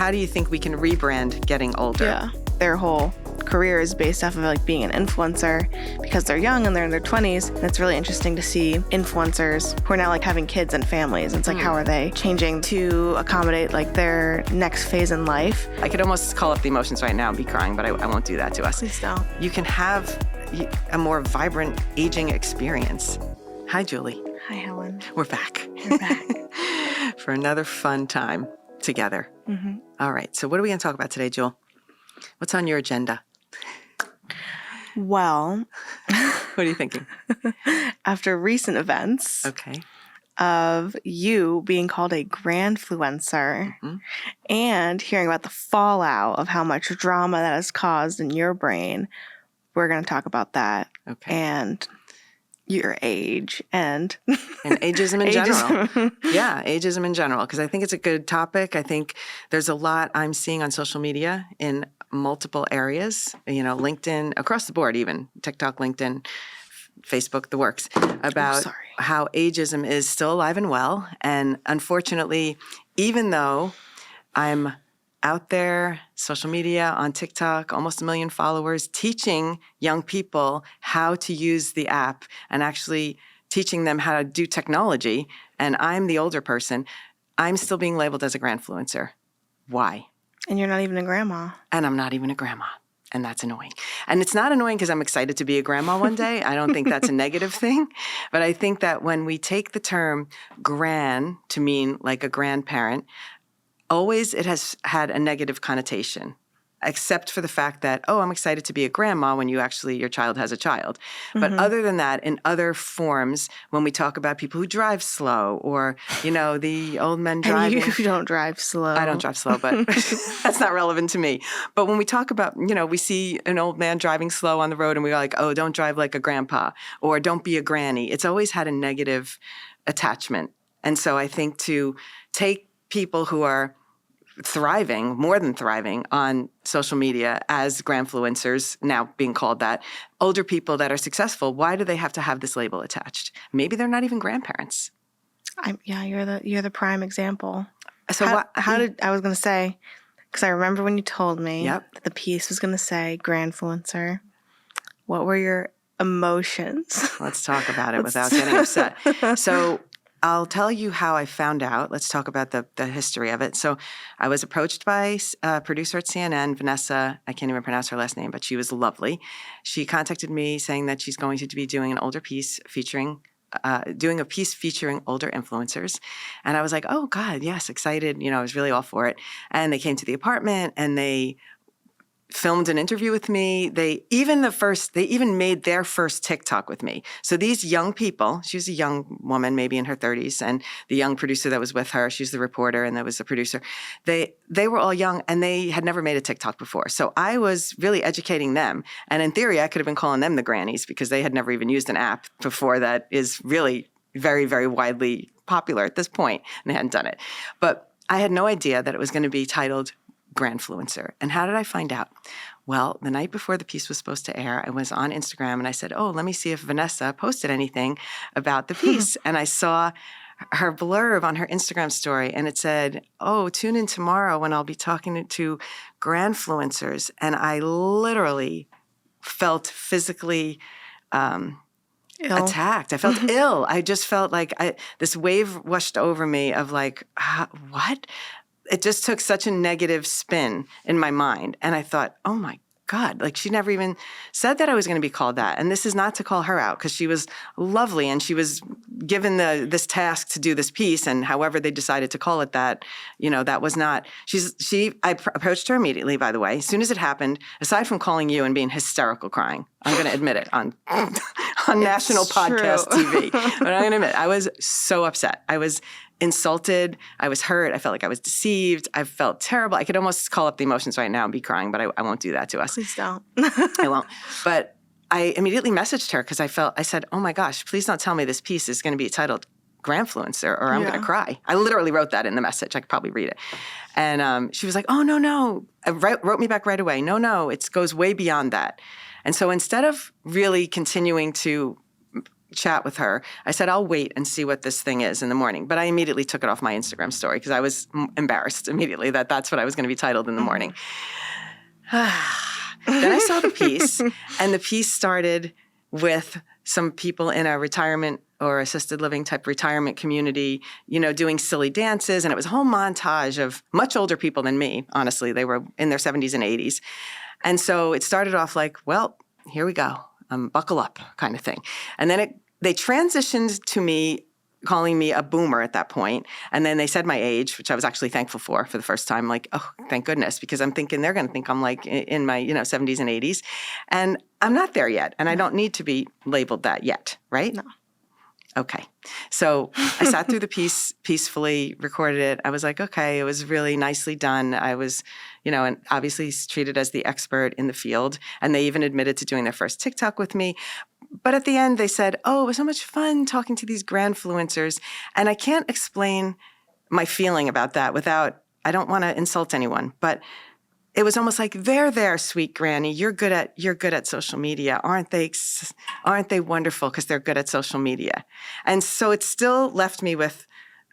how do you think we can rebrand getting older? Yeah. Their whole career is based off of like being an influencer because they're young and they're in their 20s. And it's really interesting to see influencers who are now like having kids and families. And it's like, how are they changing to accommodate like their next phase in life? I could almost call up the emotions right now and be crying, but I won't do that to us. Please don't. You can have a more vibrant aging experience. Hi, Julie. Hi, Helen. We're back. We're back. For another fun time together. Mm-hmm. All right. So what are we going to talk about today, Jewel? What's on your agenda? Well, What are you thinking? after recent events Okay. of you being called a GRANFLUENCER and hearing about the fallout of how much drama that has caused in your brain, we're going to talk about that. Okay. And your age and ageism in Ageism. general. Yeah, ageism in general, because I think it's a good topic. I think there's a lot I'm seeing on social media in multiple areas, LinkedIn, across the board even, TikTok, LinkedIn, Facebook, the works, about how ageism is still alive and well. And unfortunately, even though I'm out there, social media, on TikTok, almost 1 million followers, teaching young people how to use the app and actually teaching them how to do technology, and I'm the older person, I'm still being labeled as a GRANFLUENCER. Why? And you're not even a grandma. And I'm not even a grandma. And that's annoying. And it's not annoying because I'm excited to be a grandma one day. I don't think that's a negative thing. But I think that when we take the term gran to mean like a grandparent, always it has had a negative connotation, except for the fact that, I'm excited to be a grandma when your child has a child. But other than that, in other forms, when we talk about people who drive slow or, the old men driving. And you don't drive slow. I don't drive slow, but that's not relevant to me. But when we talk about, we see an old man driving slow on the road and we're like, oh, don't drive like a grandpa or don't be a granny. It's always had a negative attachment. And so I think to take people who are thriving, more than thriving on social media as GRANFLUENCERs, now being called that, older people that are successful, why do they have to have this label attached? Maybe they're not even grandparents. You're the prime example. So I was going to say, because I remember when you told me Yep. that the piece was going to say GRANFLUENCER, what were your emotions? Let's talk about it without getting upset. So I'll tell you how I found out. Let's talk about the history of it. So I was approached by a producer at CNN, Vanessa. I can't even pronounce her last name, but she was lovely. She contacted me saying that she's going to be doing an older piece featuring older influencers. And I was like, oh God, yes, excited. I was really all for it. And they came to the apartment and they filmed an interview with me. They even made their first TikTok with me. So these young people, she was a young woman, maybe in her 30s, and the young producer that was with her, she's the reporter and that was the producer. They were all young and they had never made a TikTok before. So I was really educating them. And in theory, I could have been calling them the grannies because they had never even used an app before that is really very, very widely popular at this point, and they hadn't done it. But I had no idea that it was going to be titled GRANFLUENCER. And how did I find out? Well, the night before the piece was supposed to air, I was on Instagram and I said, let me see if Vanessa posted anything about the piece. And I saw her blurb on her Instagram story and it said, tune in tomorrow when I'll be talking to GRANFLUENCERs. And I literally felt physically attacked. I felt ill. I just felt like this wave washed over me of like, what? It just took such a negative spin in my mind. And I thought, oh my God, like she never even said that I was going to be called that. And this is not to call her out because she was lovely and she was given this task to do this piece. And however they decided to call it that, that was not, I approached her immediately, by the way, as soon as it happened, aside from calling you and being hysterical crying. I'm going to admit it on national podcast TV. But I'm going to admit, I was so upset. I was insulted. I was hurt. I felt like I was deceived. I felt terrible. I could almost call up the emotions right now and be crying, but I won't do that to us. Please don't. I won't. But I immediately messaged her because I said, oh my gosh, please don't tell me this piece is going to be titled GRANFLUENCER or I'm going to cry. I literally wrote that in the message. I could probably read it. And she was like, oh, no. Wrote me back right away. No, it goes way beyond that. And so instead of really continuing to chat with her. I said, I'll wait and see what this thing is in the morning. But I immediately took it off my Instagram story because I was embarrassed immediately that that's what I was going to be titled in the morning. Then I saw the piece, and the piece started with some people in a retirement or assisted living type retirement community, doing silly dances. And it was a whole montage of much older people than me. Honestly, they were in their 70s and 80s. And so it started off like, well, here we go. Buckle up kind of thing. And then they transitioned to me calling me a boomer at that point. And then they said my age, which I was actually thankful for the first time. Like, oh, thank goodness, because I'm thinking they're going to think I'm like in my 70s and 80s. And I'm not there yet. And I don't need to be labeled that yet, right? No. Okay. So I sat through the piece peacefully, recorded it. I was like, okay, it was really nicely done. I was, and obviously treated as the expert in the field. And they even admitted to doing their first TikTok with me. But at the end, they said, oh, it was so much fun talking to these GRANFLUENCERs. And I can't explain my feeling about that I don't want to insult anyone, but it was almost like, there, sweet granny. You're good at social media. Aren't they wonderful because they're good at social media? And so it still left me with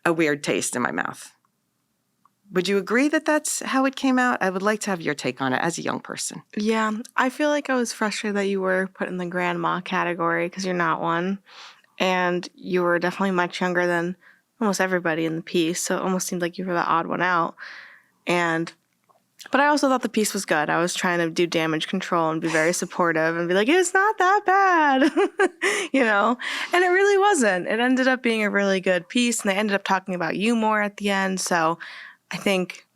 a weird taste in my mouth. Would you agree that that's how it came out? I would like to have your take on it as a young person. Yeah, I feel like I was frustrated that you were put in the grandma category because you're not one. And you were definitely much younger than almost everybody in the piece. So it almost seemed like you were the odd one out. But I also thought the piece was good. I was trying to do damage control and be very supportive and be like, it's not that bad, And it really wasn't. It ended up being a really good piece, and they ended up talking about you more at the end. So I think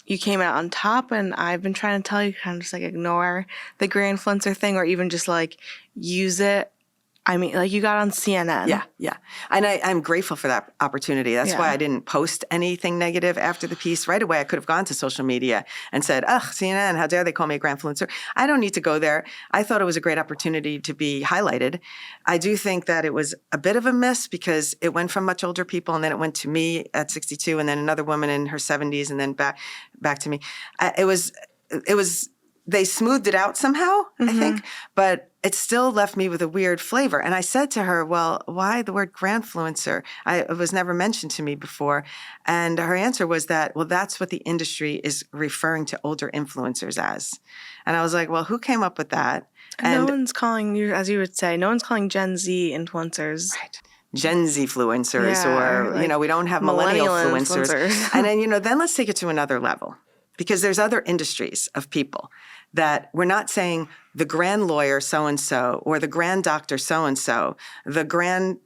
you came out on top, and I've been trying to tell you kind of just like ignore the GRANFLUENCER thing or even just like use it. I mean, like you got on CNN. Yeah. And I'm grateful for that opportunity. That's why I didn't post anything negative after the piece. Right away, I could have gone to social media and said, ugh, CNN, how dare they call me a GRANFLUENCER? I don't need to go there. I thought it was a great opportunity to be highlighted. I do think that it was a bit of a miss because it went from much older people, and then it went to me at 62, and then another woman in her 70s, and then back to me. It was they smoothed it out somehow, I think, but it still left me with a weird flavor. And I said to her, well, why the word GRANFLUENCER? It was never mentioned to me before. And her answer was that, well, that's what the industry is referring to older influencers as. And I was like, well, who came up with that? And no one's calling you, as you would say, no one's calling Gen Z influencers. Right. Gen Z influencers, or, like we don't have millennial influencers. And then, then let's take it to another level. Because there's other industries of people that we're not saying the grand lawyer so-and-so or the grand doctor so-and-so, the grand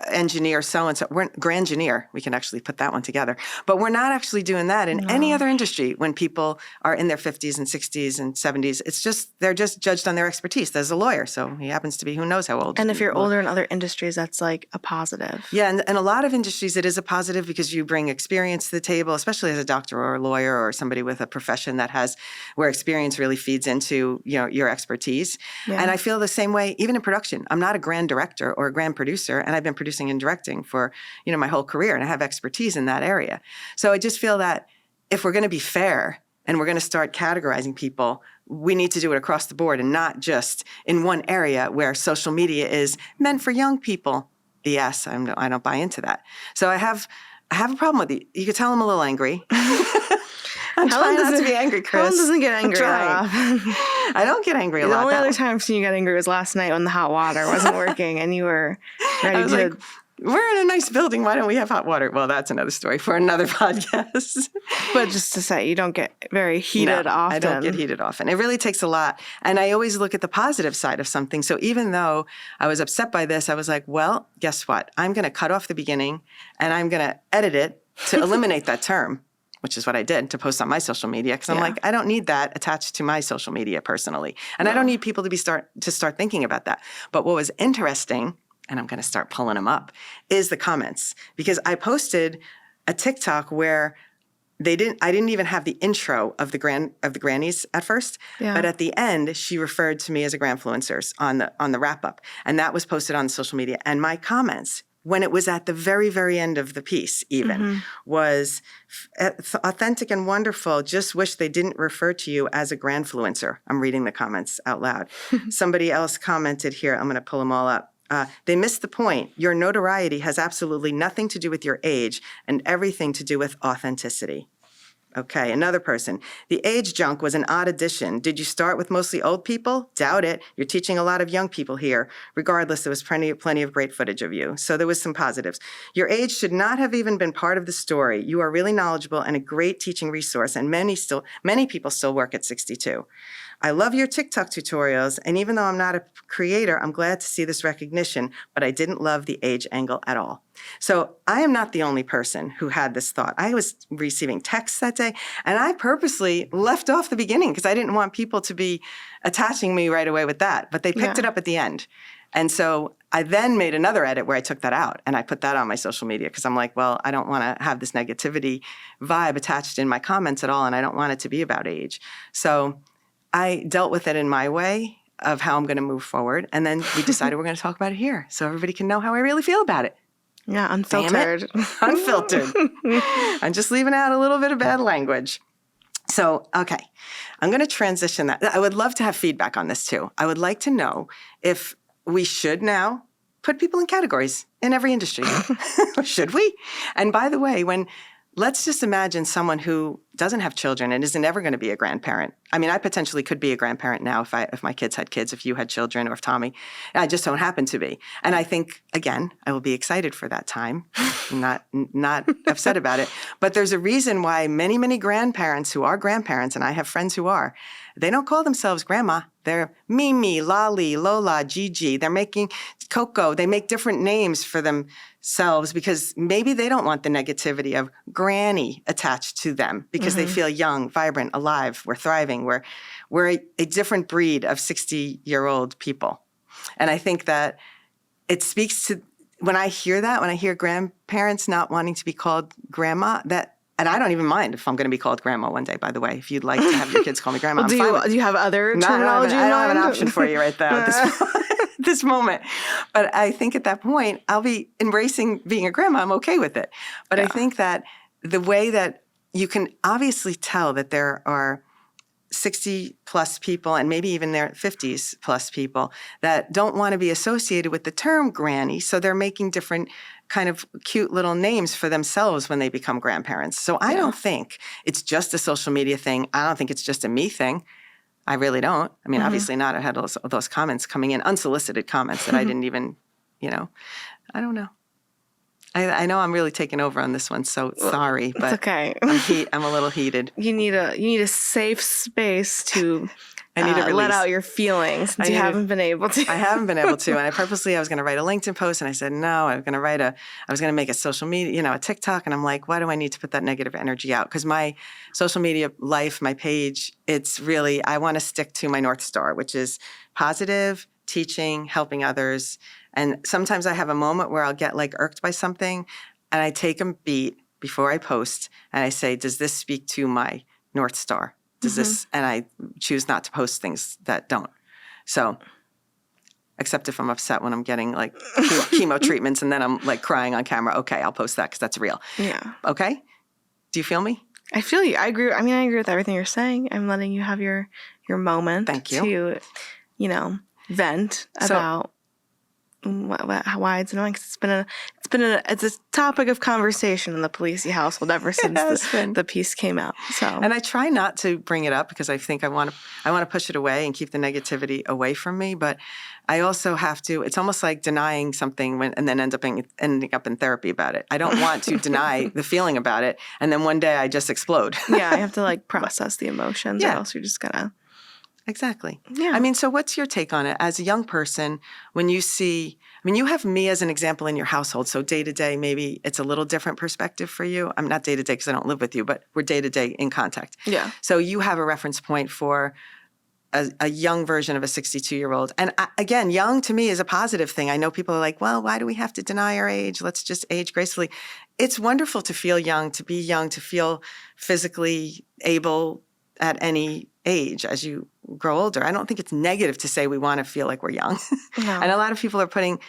engineer so-and-so. We're grand-gineer. We can actually put that one together. But we're not actually doing that in any other industry when people are in their 50s and 60s and 70s. It's just, they're just judged on their expertise. There's a lawyer, so he happens to be who knows how old. And if you're older in other industries, that's like a positive. Yeah, and a lot of industries, it is a positive because you bring experience to the table, especially as a doctor or a lawyer or somebody with a profession where experience really feeds into your expertise. Yeah. And I feel the same way even in production. I'm not a grand director or a grand producer, and I've been producing and directing for my whole career, and I have expertise in that area. So I just feel that if we're going to be fair and we're going to start categorizing people, we need to do it across the board and not just in one area where social media is meant for young people. BS. I don't buy into that. So I have a problem with it. You could tell I'm a little angry. I'm trying not to be angry, Chris. Helen doesn't get angry that often. I don't get angry a lot. The only other time I've seen you get angry was last night when the hot water wasn't working and you were ready to... Like, we're in a nice building. Why don't we have hot water? Well, that's another story for another podcast. But just to say, you don't get very heated often. I don't get heated often. It really takes a lot. And I always look at the positive side of something. So even though I was upset by this, I was like, well, guess what? I'm going to cut off the beginning and I'm going to edit it to eliminate that term, which is what I did to post on my social media. Because I'm like, I don't need that attached to my social media personally. And I don't need people to start thinking about that. But what was interesting, and I'm going to start pulling them up, is the comments. Because I posted a TikTok where I didn't even have the intro of the grannies at first, but at the end, she referred to me as a GRANFLUENCER on the wrap up. And that was posted on social media. And my comments, when it was at the very, very end of the piece even, was authentic and wonderful. Just wish they didn't refer to you as a GRANFLUENCER. I'm reading the comments out loud. Somebody else commented here. I'm going to pull them all up. They miss the point. Your notoriety has absolutely nothing to do with your age and everything to do with authenticity. Okay, another person. The age junk was an odd addition. Did you start with mostly old people? Doubt it. You're teaching a lot of young people here. Regardless, there was plenty of great footage of you. So there was some positives. Your age should not have even been part of the story. You are really knowledgeable and a great teaching resource, and many people still work at 62. I love your TikTok tutorials, and even though I'm not a creator, I'm glad to see this recognition, but I didn't love the age angle at all. So I am not the only person who had this thought. I was receiving texts that day, and I purposely left off the beginning because I didn't want people to be attaching me right away with that, but they picked it up at the end. And so I then made another edit where I took that out, and I put that on my social media because I'm like, well, I don't want to have this negativity vibe attached in my comments at all, and I don't want it to be about age. So I dealt with it in my way of how I'm going to move forward. And then we decided we're going to talk about it here so everybody can know how I really feel about it. Yeah, unfiltered. Unfiltered. I'm just leaving out a little bit of bad language. So, okay, I'm going to transition that. I would love to have feedback on this too. I would like to know if we should now put people in categories in every industry. Should we? And by the way, let's just imagine someone who doesn't have children and isn't ever going to be a grandparent. I mean, I potentially could be a grandparent now if my kids had kids, if you had children, or if Tommy. I just don't happen to be. And I think, again, I will be excited for that time, not upset about it. But there's a reason why many, many grandparents who are grandparents, and I have friends who are, they don't call themselves grandma. They're Mimi, Lolly, Lola, Gigi. They're making Coco. They make different names for themselves because maybe they don't want the negativity of granny attached to them because they feel young, vibrant, alive. We're thriving. We're a different breed of 60-year-old people. And I think that it speaks to, when I hear grandparents not wanting to be called grandma, and I don't even mind if I'm going to be called grandma one day, by the way. If you'd like to have your kids call me grandma, Do you have other terminology? I don't have an option for you right there at this moment. But I think at that point, I'll be embracing being a grandma. I'm okay with it. But I think that the way that you can obviously tell that there are 60-plus people and maybe even their 50s-plus people that don't want to be associated with the term granny, so they're making different kind of cute little names for themselves when they become grandparents. So I don't think it's just a social media thing. I don't think it's just a me thing. I really don't. I mean, obviously not. I had those comments coming in, unsolicited comments that I didn't even, I don't know. I know I'm really taking over on this one, so sorry, but it's okay. I'm a little heated. You need a safe space to I need to let out your feelings since you haven't been able to. I haven't been able to, and I was going to write a LinkedIn post, and I said no. I was going to make a social media, a TikTok, and I'm like, why do I need to put that negative energy out? Because my social media life, my page, it's really, I want to stick to my North Star, which is positive, teaching, helping others. And sometimes I have a moment where I'll get irked by something, and I take a beat before I post, and I say, does this speak to my North Star? Does this, and I choose not to post things that don't. So, except if I'm upset when I'm getting chemo treatments and then I'm crying on camera. Okay, I'll post that because that's real. Yeah. Okay? Do you feel me? I feel you. I agree. I mean, I agree with everything you're saying. I'm letting you have your moment. Thank you. To, vent about why it's annoying. 'Cause it's a topic of conversation in the Polisi household ever since the piece came out. So, and I try not to bring it up because I think I want to push it away and keep the negativity away from me. But I also have to. It's almost like denying something and then ending up in therapy about it. I don't want to deny the feeling about it, and then one day I just explode. Yeah, I have to process the emotions, or else you're just gonna. Exactly. Yeah. I mean, so what's your take on it as a young person when you see, you have me as an example in your household. So day to day, maybe it's a little different perspective for you. I'm not day to day because I don't live with you, but we're day to day in contact. Yeah. So you have a reference point for a young version of a 62-year-old. And again, young to me is a positive thing. I know people are like, well, why do we have to deny our age? Let's just age gracefully. It's wonderful to feel young, to be young, to feel physically able at any age as you grow older. I don't think it's negative to say we want to feel like we're young. No. And a lot of people are putting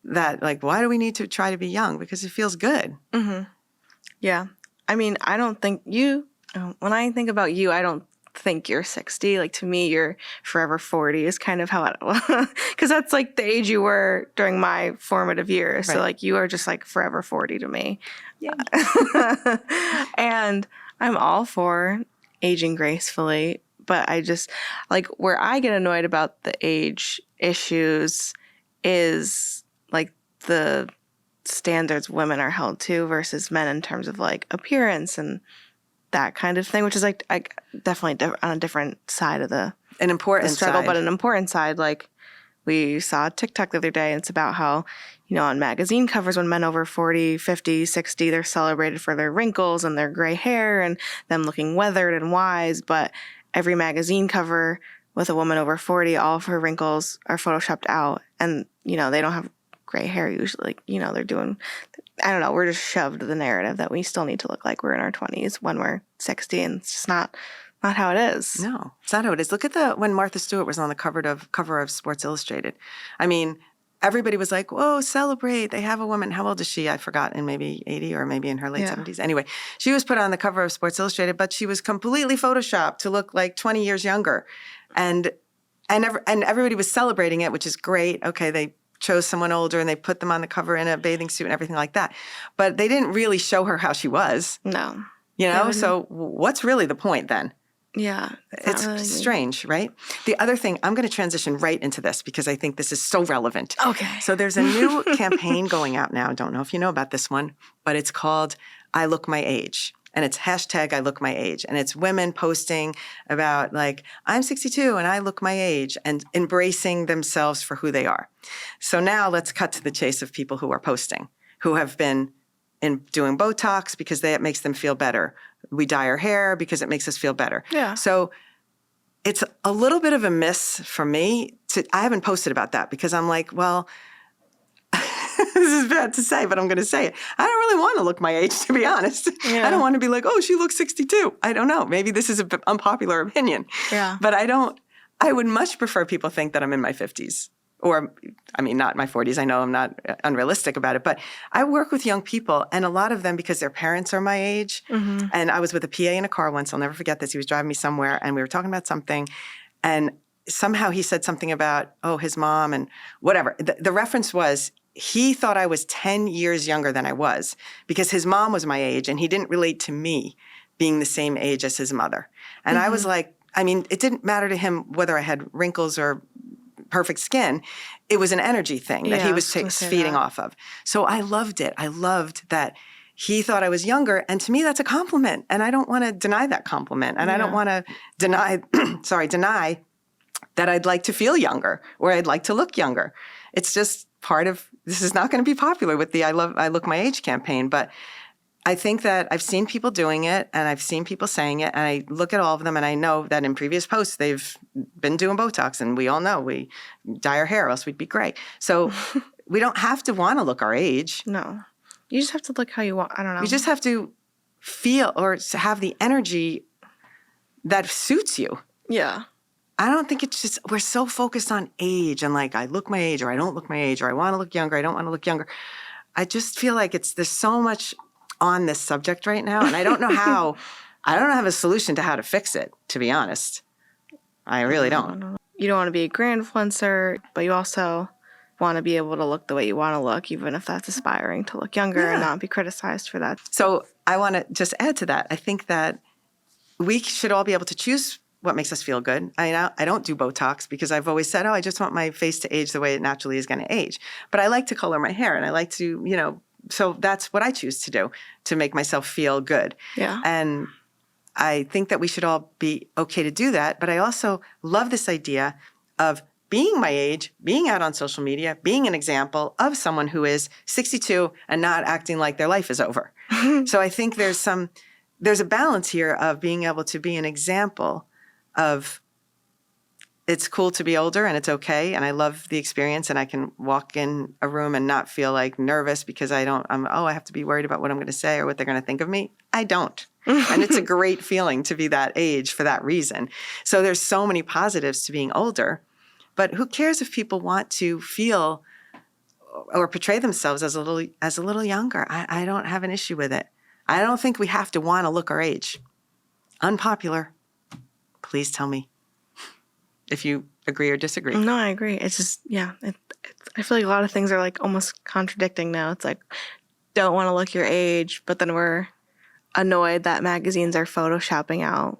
that, why do we need to try to be young? Because it feels good. Mm-hmm. Yeah. I mean, I don't think when I think about you, I don't think you're 60. Like, to me, you're forever 40 is kind of how it was. Because that's like the age you were during my formative years. Right. So like you are just like forever 40 to me. Yeah. And I'm all for aging gracefully. But I just, like, where I get annoyed about the age issues is like the standards women are held to versus men in terms of like appearance and that kind of thing, which is like definitely on a different side of the An struggle, side. but an important side. Like, we saw a TikTok the other day, and it's about how, on magazine covers, when men over 40, 50, 60, they're celebrated for their wrinkles and their gray hair and them looking weathered and wise. But every magazine cover with a woman over 40, all of her wrinkles are photoshopped out. And, they don't have gray hair usually. They're doing, I don't know, we're just shoved the narrative that we still need to look like we're in our 20s when we're 60, and it's just not how it is. No, it's not how it is. Look at when Martha Stewart was on the cover of Sports Illustrated. I mean, everybody was like, whoa, celebrate. They have a woman. How old is she? I forgot, in maybe 80 or maybe in her late 70s. Anyway, she was put on the cover of Sports Illustrated, but she was completely photoshopped to look like 20 years younger. And everybody was celebrating it, which is great. Okay, they chose someone older and they put them on the cover in a bathing suit and everything like that. But they didn't really show her how she was. No. So what's really the point then? Yeah. It's really strange, right? The other thing, I'm going to transition right into this because I think this is so relevant. Okay. So there's a new campaign going out now. Don't know if you know about this one, but it's called I Look My Age. And it's hashtag I Look My Age. And it's women posting about like, I'm 62 and I look my age, and embracing themselves for who they are. So now let's cut to the chase of people who are posting, who have been doing Botox because it makes them feel better. We dye our hair because it makes us feel better. Yeah. So it's a little bit of a miss for me. I haven't posted about that because I'm like, well, this is bad to say, but I'm going to say it. I don't really want to look my age, to be honest. Yeah. I don't want to be like, oh, she looks 62. I don't know. Maybe this is an unpopular opinion. Yeah. But I would much prefer people think that I'm in my 50s. Or, I mean, not my 40s. I know I'm not unrealistic about it. But I work with young people, and a lot of them, because their parents are my age. Mm-hmm. And I was with a PA in a car once. I'll never forget this. He was driving me somewhere, and we were talking about something. And somehow he said something about, his mom and whatever. The reference was, he thought I was 10 years younger than I was because his mom was my age, and he didn't relate to me being the same age as his mother. And I was like, I mean, it didn't matter to him whether I had wrinkles or perfect skin. It was an energy thing that he was feeding off of. So I loved it. I loved that he thought I was younger. And to me, that's a compliment. And I don't want to deny that compliment. And I don't want to deny that I'd like to feel younger or I'd like to look younger. It's just part of, this is not going to be popular with the I Look My Age campaign, but I think that I've seen people doing it and I've seen people saying it, and I look at all of them and I know that in previous posts they've been doing Botox, and we all know we dye our hair or else we'd be gray. So we don't have to want to look our age. No. You just have to look how you want. I don't know. You just have to feel or have the energy that suits you. Yeah. I don't think it's just, we're so focused on age and like I look my age or I don't look my age or I want to look younger, I don't want to look younger. I just feel like there's so much on this subject right now, and I don't know have a solution to how to fix it, to be honest. I really don't. You don't want to be a GRANFLUENCER, but you also want to be able to look the way you want to look, even if that's aspiring to look younger and not be criticized for that. So I want to just add to that. I think that we should all be able to choose what makes us feel good. I don't do Botox because I've always said, I just want my face to age the way it naturally is going to age. But I like to color my hair, and I like to, so that's what I choose to do to make myself feel good. Yeah. And I think that we should all be okay to do that. But I also love this idea of being my age, being out on social media, being an example of someone who is 62 and not acting like their life is over. So I think there's a balance here of being able to be an example of it's cool to be older and it's okay. And I love the experience, and I can walk in a room and not feel like nervous because I have to be worried about what I'm going to say or what they're going to think of me. I don't. And it's a great feeling to be that age for that reason. So there's so many positives to being older, but who cares if people want to feel or portray themselves as a little younger? I don't have an issue with it. I don't think we have to want to look our age. Unpopular. Please tell me if you agree or disagree. No, I agree. It's just, yeah. I feel like a lot of things are like almost contradicting now. It's like, don't want to look your age, but then we're annoyed that magazines are photoshopping out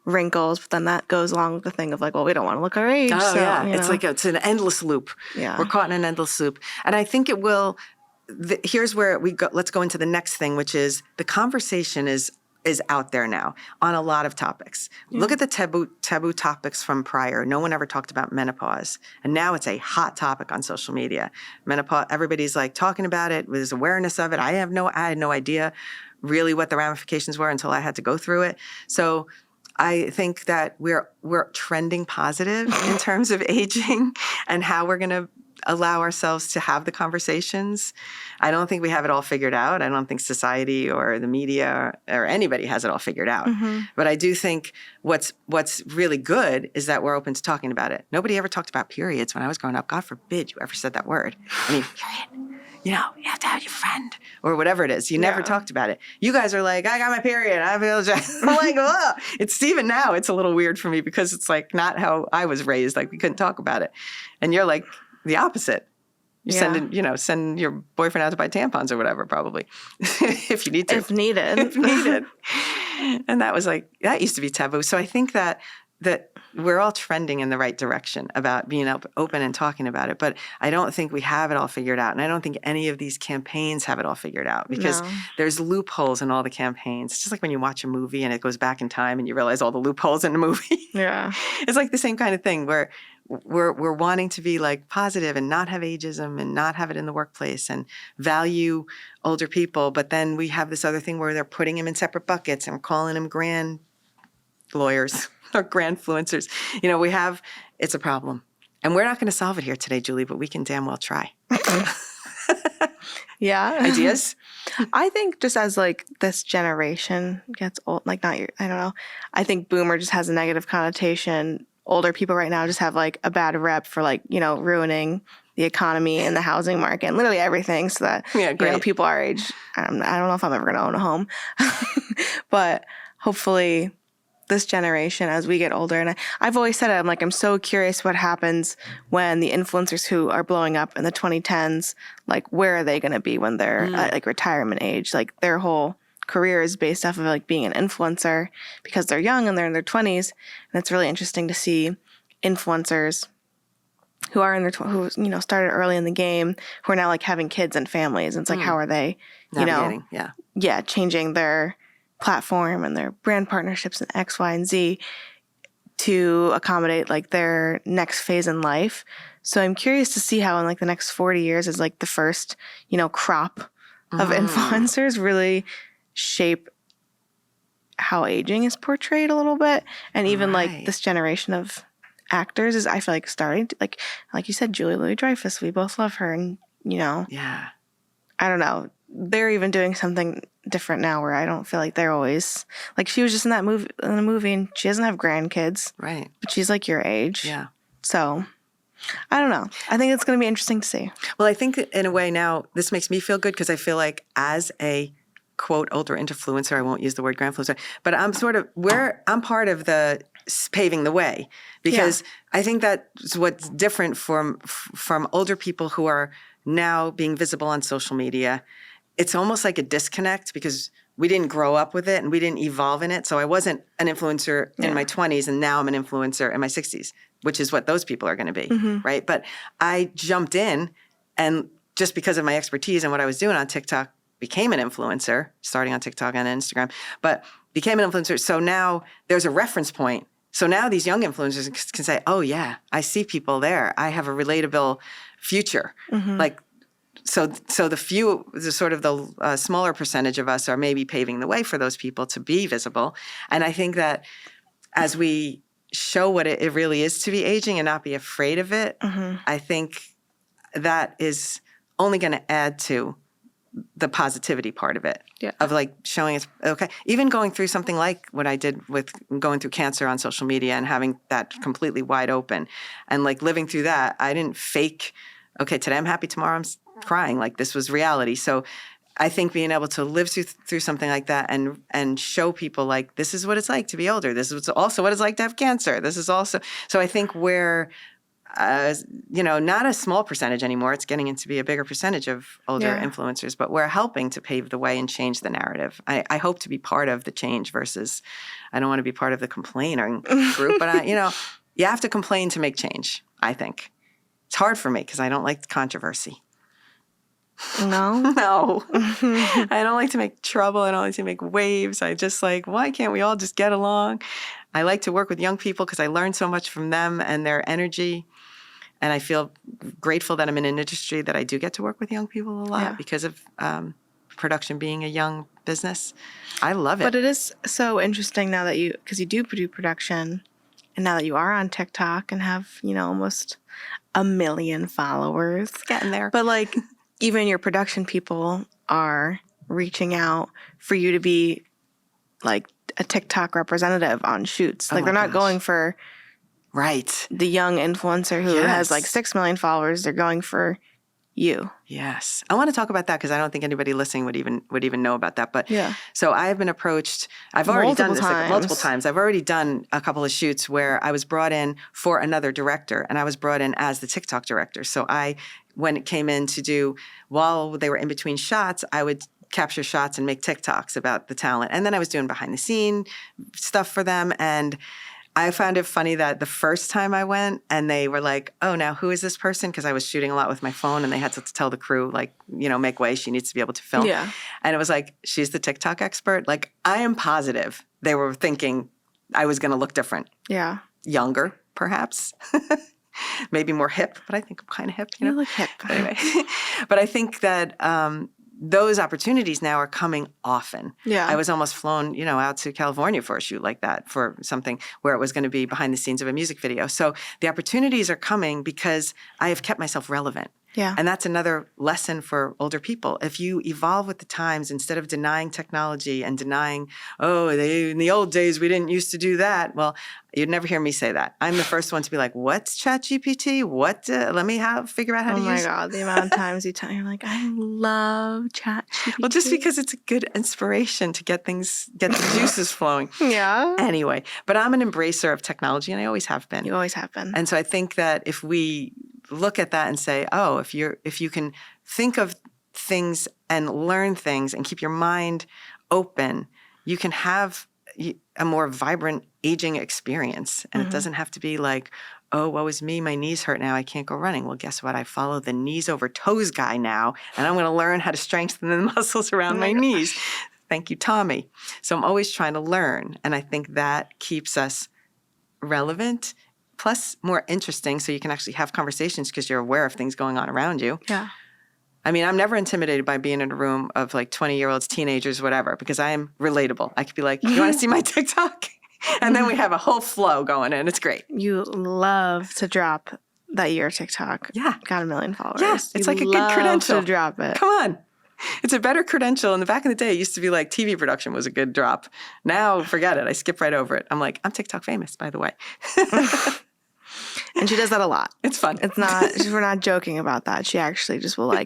wrinkles, but then that goes along with the thing of like, well, we don't want to look our age. Oh, so, yeah. you It's know. like it's an endless loop. Yeah. We're caught in an endless loop. And I think it will, here's where we go. Let's go into the next thing, which is the conversation is out there now on a lot of topics. Yeah. Look at the taboo topics from prior. No one ever talked about menopause. And now it's a hot topic on social media. Menopause, everybody's like talking about it. There's awareness of it. I had no idea really what the ramifications were until I had to go through it. So I think that we're trending positive in terms of aging and how we're going to allow ourselves to have the conversations. I don't think we have it all figured out. I don't think society or the media or anybody has it all figured out. Mm-hmm. But I do think what's really good is that we're open to talking about it. Nobody ever talked about periods when I was growing up. God forbid you ever said that word. I mean, period. You know, you have to have your friend or whatever it is. You never talked about it. You guys are like, I got my period. I feel I'm like, oh, it's even now. It's a little weird for me because it's like not how I was raised. Like we couldn't talk about it. And you're like the opposite. You're send your boyfriend out to buy tampons or whatever, probably, if you need to. If needed. If needed. And that used to be taboo. So I think that we're all trending in the right direction about being open and talking about it. But I don't think we have it all figured out. And I don't think any of these campaigns have it all figured out because there's loopholes in all the campaigns. It's just like when you watch a movie and it goes back in time and you realize all the loopholes in the movie. Yeah. It's like the same kind of thing where we're wanting to be like positive and not have ageism and not have it in the workplace and value older people. But then we have this other thing where they're putting them in separate buckets and we're calling them grand lawyers or GRANFLUENCERs. You know, it's a problem. And we're not going to solve it here today, Julie, but we can damn well try. Yeah. Ideas? I think just as like this generation gets old, like I don't know. I think boomer just has a negative connotation. Older people right now just have like a bad rep for like, you know, ruining the economy and the housing market and literally everything. So that, you know, people our age, I don't know if I'm ever going to own a home, but hopefully this generation as we get older. And I've always said it, I'm so curious what happens when the influencers who are blowing up in the 2010s, like where are they going to be when they're at like retirement age? Like their whole career is based off of like being an influencer because they're young and they're in their 20s. And it's really interesting to see influencers who are in their who started early in the game, who are now like having kids and families. And it's like, how are they, changing their platform and their brand partnerships and X, Y, and Z to accommodate like their next phase in life. So I'm curious to see how in like the next 40 years is like the first, crop of influencers really shape how aging is portrayed a little bit. And even like this generation of actors is, I feel like, starting to like you said, Julia Louis-Dreyfus, we both love her. And, I don't know. They're even doing something different now where I don't feel like they're always like she was just in the movie and she doesn't have grandkids. Right. But she's like your age. Yeah. So I don't know. I think it's going to be interesting to see. Well, I think in a way now this makes me feel good because I feel like as a quote older influencer, I won't use the word GRANFLUENCER, but I'm part of the paving the way because I think that's what's different from older people who are now being visible on social media. It's almost like a disconnect because we didn't grow up with it and we didn't evolve in it. So I wasn't an influencer in my 20s and now I'm an influencer in my 60s, which is what those people are going to be, right? But I jumped in and just because of my expertise and what I was doing on TikTok, became an influencer, starting on TikTok and Instagram, but became an influencer. So now there's a reference point. So now these young influencers can say, oh yeah, I see people there. I have a relatable future. Like, so the sort of the smaller percentage of us are maybe paving the way for those people to be visible. And I think that as we show what it really is to be aging and not be afraid of it, I think that is only going to add to the positivity part of it, of like showing it's okay. Even going through something like what I did with going through cancer on social media and having that completely wide open and like living through that, I didn't fake, okay, today I'm happy, tomorrow I'm crying. Like this was reality. So I think being able to live through something like that and show people like, this is what it's like to be older. This is also what it's like to have cancer. This is also, so I think we're, not a small percentage anymore. It's getting into be a bigger percentage of older influencers, but we're helping to pave the way and change the narrative. I hope to be part of the change versus I don't want to be part of the complaining group, but you have to complain to make change, I think. It's hard for me because I don't like controversy. No? No. I don't like to make trouble. I don't like to make waves. I just like, why can't we all just get along? I like to work with young people because I learn so much from them and their energy. And I feel grateful that I'm in an industry that I do get to work with young people a lot because of production being a young business. I love it. But it is so interesting now that because you do production, and now that you are on TikTok and have, almost 1 million followers. It's getting there. But like, even your production people are reaching out for you to be like a TikTok representative on shoots. Like, they're not going for the young influencer who has like 6 million followers. They're going for you. Yes. I want to talk about that because I don't think anybody listening would even know about that. But so I have been approached. I've already done this multiple times. I've already done a couple of shoots where I was brought in for another director, and I was brought in as the TikTok director. So when it came in to do, while they were in between shots, I would capture shots and make TikToks about the talent. And then I was doing behind the scene stuff for them. And I found it funny that the first time I went and they were like, oh, now who is this person? Because I was shooting a lot with my phone and they had to tell the crew, like, make way. She needs to be able to film. Yeah. And it was like, she's the TikTok expert. Like, I am positive they were thinking I was going to look different. Yeah. Younger, perhaps. Maybe more hip, but I think I'm kind of hip. You look hip. Anyway. But I think that those opportunities now are coming often. Yeah. I was almost flown, out to California for a shoot like that, for something where it was going to be behind the scenes of a music video. So the opportunities are coming because I have kept myself relevant. Yeah. And that's another lesson for older people. If you evolve with the times, instead of denying technology and denying, in the old days, we didn't used to do that. Well, you'd never hear me say that. I'm the first one to be like, what's ChatGPT? What? Let me figure out how to use it. Oh my God, the amount of times you're like, I love ChatGPT. Well, just because it's a good inspiration to get the juices flowing. Yeah. Anyway, but I'm an embracer of technology, and I always have been. You always have been. And so I think that if we look at that and say, if you can think of things and learn things and keep your mind open, you can have a more vibrant aging experience. And it doesn't have to be like, woe is me, my knees hurt now, I can't go running. Well, guess what? I follow the knees over toes guy now, and I'm going to learn how to strengthen the muscles around my knees. Thank you, Tommy. So I'm always trying to learn. And I think that keeps us relevant, plus more interesting, so you can actually have conversations because you're aware of things going on around you. Yeah. I mean, I'm never intimidated by being in a room of like 20-year-olds, teenagers, whatever, because I am relatable. I could be like, you want to see my TikTok? And then we have a whole flow going, and it's great. You love to drop that your TikTok got 1 million followers. Yes, it's like a good credential. To drop it. Come on. It's a better credential. In the back in the day, it used to be like TV production was a good drop. Now, forget it. I skip right over it. I'm like, I'm TikTok famous, by the way. And she does that a lot. It's fun. It's not, we're not joking about that. She actually just will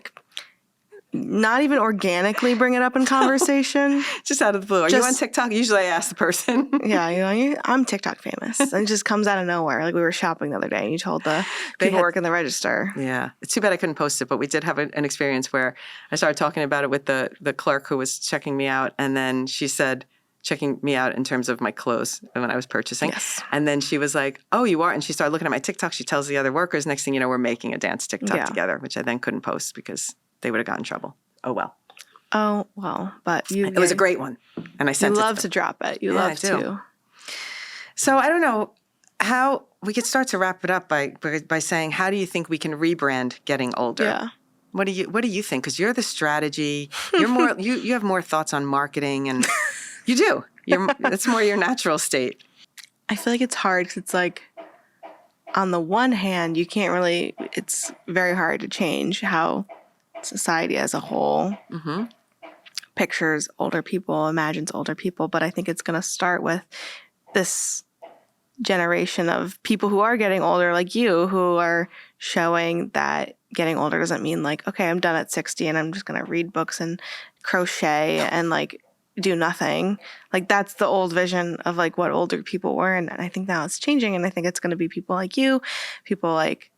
not even organically bring it up in conversation. Just out of the blue. Are you on TikTok? Usually I ask the person. Yeah, I'm TikTok famous. And it just comes out of nowhere. Like, we were shopping the other day and you told the people working the register. Yeah. It's too bad I couldn't post it, but we did have an experience where I started talking about it with the clerk who was checking me out. And then she said, checking me out in terms of my clothes when I was purchasing. Yes. And then she was like, oh, you are? And she started looking at my TikTok. She tells the other workers, next thing you know, we're making a dance TikTok together, which I then couldn't post because they would have gotten in trouble. Oh, well. Oh, well. But it was a great one. And I sent it. You love to drop it. You love to. So I don't know how we could start to wrap it up by saying, how do you think we can rebrand getting older? Yeah. What do you think? Because you're the strategy. You're more. you have more thoughts on marketing, and you do. It's more your natural state. I feel like it's hard because it's like, on the one hand, you can't really. It's very hard to change how society as a whole pictures older people, imagines older people. But I think it's going to start with this generation of people who are getting older, like you, who are showing that getting older doesn't mean like, okay, I'm done at 60 and I'm just going to read books and crochet and like do nothing. Like that's the old vision of like what older people were. And I think now it's changing. And I think it's going to be people like you, people like,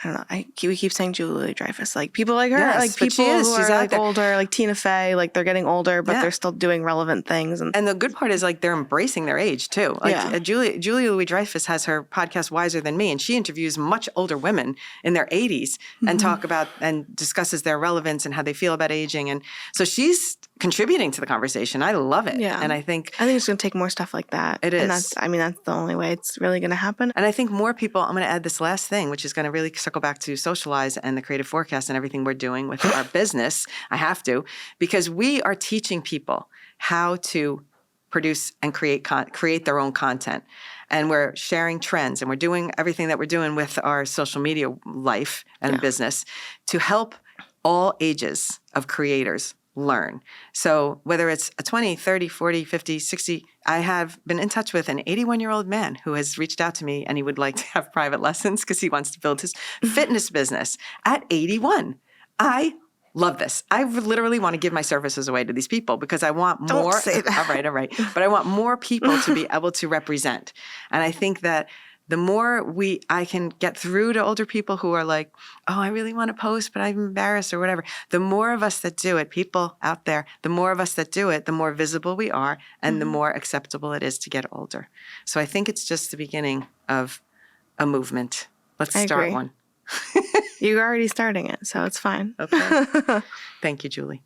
I don't know. We keep saying Julie Dreyfus, like people like her, Yes, like but people she is. who She's are out like there. older, like Tina Fey, like they're getting older, but they're still doing relevant things. And the good part is like they're embracing their age too. Like Julia Louis Dreyfus has her podcast Wiser Than Me, and she interviews much older women in their 80s and talk about and discusses their relevance and how they feel about aging. And so she's contributing to the conversation. I love it. Yeah. And I think it's going to take more stuff like that. It is. And that's the only way it's really going to happen. And I think more people, I'm going to add this last thing, which is going to really circle back to Socialize and the Creative Forecast and everything we're doing with our business. I have to, because we are teaching people how to produce and create their own content. And we're sharing trends, and we're doing everything that we're doing with our social media life and business to help all ages of creators learn. So whether it's a 20, 30, 40, 50, 60, I have been in touch with an 81-year-old man who has reached out to me and he would like to have private lessons because he wants to build his fitness business at 81. I love this. I literally want to give my services away to these people because I want more. Don't say that. All right. But I want more people to be able to represent. And I think that the more I can get through to older people who are like, oh, I really want to post, but I'm embarrassed or whatever. The more of us that do it, people out there, the more of us that do it, the more visible we are and the more acceptable it is to get older. So I think it's just the beginning of a movement. Let's start agree. one. You're already starting it, so it's fine. Okay. Thank you, Julie.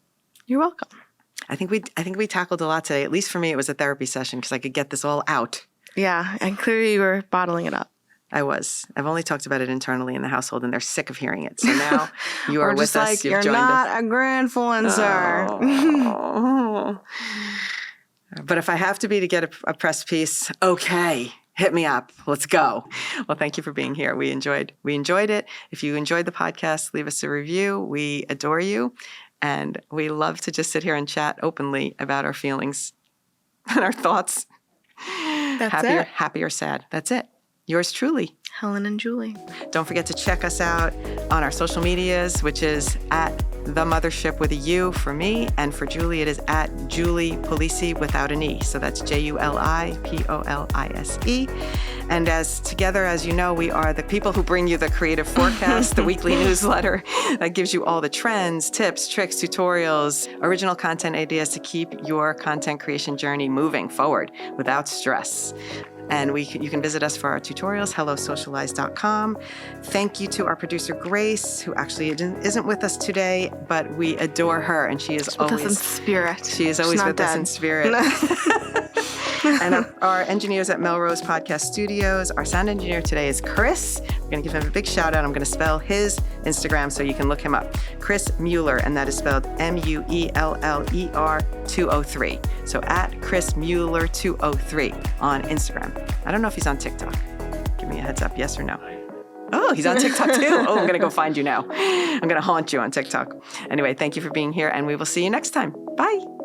You're welcome. I think we tackled a lot today. At least for me, it was a therapy session because I could get this all out. Yeah, and clearly you were bottling it up. I was. I've only talked about it internally in the household, and they're sick of hearing it. So now you are with us. You've You're joined not us. a GRANFLUENCER. Oh. But if I have to be to get a press piece, okay, hit me up. Let's go. Well, thank you for being here. We enjoyed it. If you enjoyed the podcast, leave us a review. We adore you, and we love to just sit here and chat openly about our feelings and our thoughts. Happy or sad. That's it. Yours truly, Helen and Julie. Don't forget to check us out on our social medias, which is at The Mothership with a U for me, and for Julie, it is at Julie Polisi without an E. So that's JuliPolise. And together, as you know, we are the people who bring you the Creative Forecast, the weekly newsletter that gives you all the trends, tips, tricks, tutorials, original content ideas to keep your content creation journey moving forward without stress. And you can visit us for our tutorials, hellosocialize.com. Thank you to our producer, Grace, who actually isn't with us today, but we adore her, and she is always with us in spirit. She is always with us in spirit. And our engineers at Melrose Podcast Studios. Our sound engineer today is Chris. We're going to give him a big shout out. I'm going to spell his Instagram so you can look him up. Chris Mueller, and that is spelled Mueller 203. So at Chris Mueller 203 on Instagram. I don't know if he's on TikTok. Give me a heads up, yes or no. Oh, he's on TikTok too. Oh, I'm going to go find you now. I'm going to haunt you on TikTok. Anyway, thank you for being here, and we will see you next time. Bye.